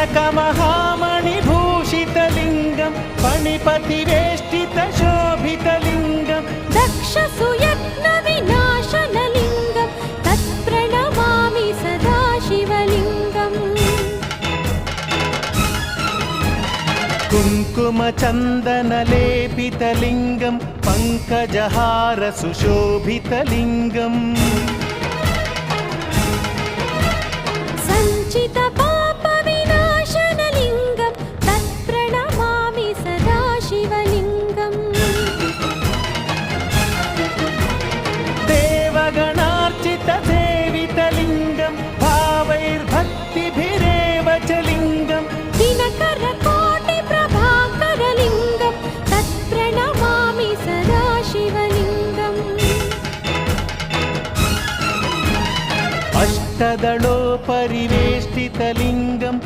कनकमहामणिभूषितलिङ्गं फणिपतिवेष्टितशोभितलिङ्गं दक्षसुयत्नविनाशनलिङ्गं तत्प्रणमामि सदा शिवलिङ्गम् कुङ्कुमचन्दनलेपितलिङ्गं पङ्कजहारसुशोभितलिङ्गम् सञ्चितपापविनाशनलिङ्गं तत्प्रणमामि सदा शिवलिङ्गम् देवगणार्चितसेवितलिङ्गं भावैर्भक्तिभिरेव च लिङ्गं दिनकरकोटिप्रभाकरलिङ्गं तत्प्रणमामि सदा शिवलिङ्गम् अष्टदलोपरिवेष्टितलिङ्गं